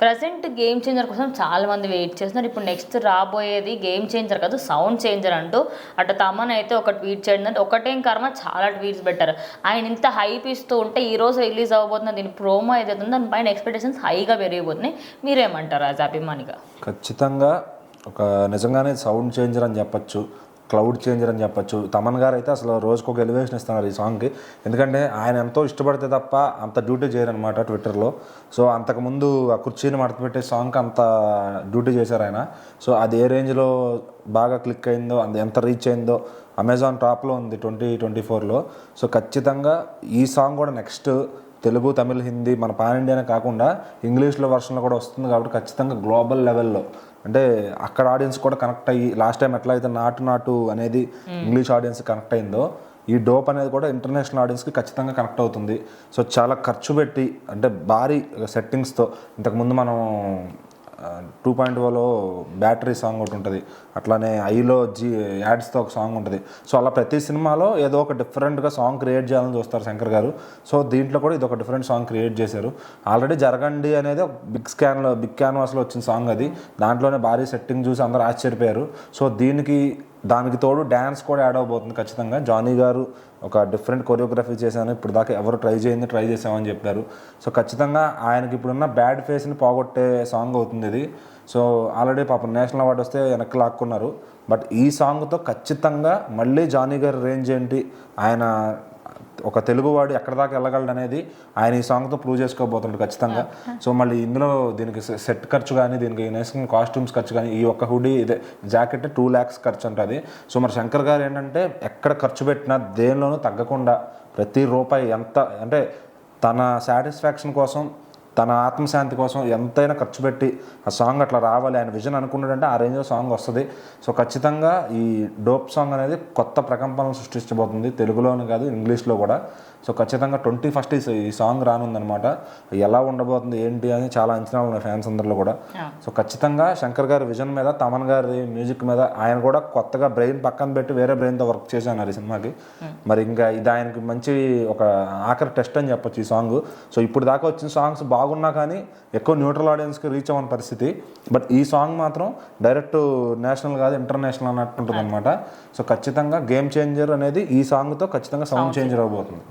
Present game changer కోసం చాలా మంది వెయిట్ చేస్తున్నారు. ఇప్పుడు నెక్స్ట్ రాబోయేది గేమ్ చేంజర్ కాదు, సౌండ్ చేంజర్ అంటూ అటు తమన్ అయితే ఒక ట్వీట్ చేయడం, ఒకటేం కర్మ చాలా ట్వీట్స్ పెట్టారు. ఆయన ఇంత హైప్ ఇస్తూ ఉంటే ఈ రోజు రిలీజ్ అవ్వబోతున్న దీని ప్రోమో ఏదైతే ఉందో దానిపైన ఎక్స్పెక్టేషన్స్ హైగా పెరిగిపోతున్నాయి. మీరేమంటారు యాజ్ అభిమానిగా? ఖచ్చితంగా ఒక నిజంగానే సౌండ్ చేంజర్ అని చెప్పచ్చు, క్లౌడ్ చేంజర్ అని చెప్పచ్చు. తమన్ గారు అయితే అసలు రోజుకు ఒక ఎలివేషన్ ఇస్తున్నారు ఈ సాంగ్కి. ఎందుకంటే ఆయన ఎంతో ఇష్టపడితే తప్ప అంత డ్యూటీ చేయరనమాట ట్విట్టర్లో. సో అంతకుముందు ఆ కుర్చీని మడతపెట్టే సాంగ్కి అంత డ్యూటీ చేశారు ఆయన. సో అది ఏ రేంజ్లో బాగా క్లిక్ అయిందో, అది ఎంత రీచ్ అయిందో, అమెజాన్ టాప్లో ఉంది 2024లో. సో ఖచ్చితంగా ఈ సాంగ్ కూడా నెక్స్ట్ తెలుగు, తమిళ్, హిందీ మన పాన్ ఇండియానే కాకుండా ఇంగ్లీష్లో వర్షన్లో కూడా వస్తుంది. కాబట్టి ఖచ్చితంగా గ్లోబల్ లెవెల్లో అంటే అక్కడ ఆడియన్స్ కూడా కనెక్ట్ అయ్యి, లాస్ట్ టైం ఎట్లా అయితే నాటు అనేది ఇంగ్లీష్ ఆడియన్స్ కనెక్ట్ అయిందో, ఈ డోప్ అనేది కూడా ఇంటర్నేషనల్ ఆడియన్స్కి ఖచ్చితంగా కనెక్ట్ అవుతుంది. సో చాలా ఖర్చు పెట్టి అంటే భారీ సెట్టింగ్స్తో, ఇంతకుముందు మనం 2.0లో బ్యాటరీ సాంగ్ ఒకటి ఉంటుంది, అట్లానే ఐలో యాడ్స్తో ఒక సాంగ్ ఉంటుంది. సో అలా ప్రతి సినిమాలో ఏదో ఒక డిఫరెంట్గా సాంగ్ క్రియేట్ చేయాలని చూస్తారు శంకర్ గారు. సో దీంట్లో కూడా ఇది ఒక డిఫరెంట్ సాంగ్ క్రియేట్ చేశారు. ఆల్రెడీ జరగండి అనేది బిగ్ క్యాన్వాస్లో వచ్చిన సాంగ్ అది. దాంట్లోనే భారీ సెట్టింగ్ చూసి అందరూ ఆశ్చర్యపోయారు. సో దానికి తోడు డ్యాన్స్ కూడా యాడ్ అవబోతుంది ఖచ్చితంగా. జానీ గారు ఒక డిఫరెంట్ కొరియోగ్రఫీ చేశాను, ఇప్పుడు దాకా ఎవరు ట్రై చేసామని చెప్పారు. సో ఖచ్చితంగా ఆయనకి ఇప్పుడున్న బ్యాడ్ ఫేస్ని పోగొట్టే సాంగ్ అవుతుంది ఇది. సో ఆల్రెడీ పాపం నేషనల్ అవార్డు వస్తే వెనక్కి లాక్కున్నారు. బట్ ఈ సాంగ్తో ఖచ్చితంగా మళ్ళీ జానీ గారి రేంజ్ ఏంటి, ఆయన ఒక తెలుగువాడు ఎక్కడ దాకా వెళ్ళగలడు అనేది ఆయన ఈ సాంగ్తో ప్రూవ్ చేసుకోబోతున్నాడు ఖచ్చితంగా. సో మళ్ళీ ఇందులో దీనికి సెట్ ఖర్చు కానీ, దీనికి నేషనల్ కాస్ట్యూమ్స్ ఖర్చు కానీ, ఈ ఒక్క హుడీ ఇదే జాకెట్ 2 lakhs ఖర్చు ఉంటుంది. సో మరి శంకర్ గారు ఏంటంటే ఎక్కడ ఖర్చు పెట్టినా దేనిలోనూ తగ్గకుండా ప్రతి రూపాయి ఎంత అంటే తన సాటిస్ఫాక్షన్ కోసం, తన ఆత్మశాంతి కోసం ఎంతైనా ఖర్చు పెట్టి ఆ సాంగ్ అట్లా రావాలి, ఆయన విజన్ అనుకున్నాడంటే ఆ రేంజ్లో సాంగ్ వస్తుంది. సో ఖచ్చితంగా ఈ డోప్ సాంగ్ అనేది కొత్త ప్రకంపనలు సృష్టించబోతుంది, తెలుగులోనే కాదు ఇంగ్లీష్లో కూడా. సో ఖచ్చితంగా 21st ఈ సాంగ్ రానుందనమాట. ఎలా ఉండబోతుంది ఏంటి అని చాలా అంచనాలు ఉన్నాయి ఫ్యాన్స్ అందరిలో కూడా. సో ఖచ్చితంగా శంకర్ గారి విజన్ మీద, తమన్ గారి మ్యూజిక్ మీద ఆయన కూడా కొత్తగా బ్రెయిన్ పక్కన పెట్టి వేరే బ్రెయిన్తో వర్క్ చేశాను ఈ సినిమాకి. మరి ఇంకా ఇది ఆయనకి మంచి ఒక ఆఖరి టెస్ట్ అని చెప్పొచ్చు ఈ సాంగ్. సో ఇప్పుడు దాకా వచ్చిన సాంగ్స్ బాగున్నా కానీ ఎక్కువ న్యూట్రల్ ఆడియన్స్కి రీచ్ అవ్వని పరిస్థితి. బట్ ఈ సాంగ్ మాత్రం డైరెక్ట్ నేషనల్ కాదు ఇంటర్నేషనల్ అన్నట్టు ఉంటుంది అనమాట. సో ఖచ్చితంగా గేమ్ చేంజర్ అనేది ఈ సాంగ్తో ఖచ్చితంగా సౌండ్ చేంజర్ అవబోతుంది.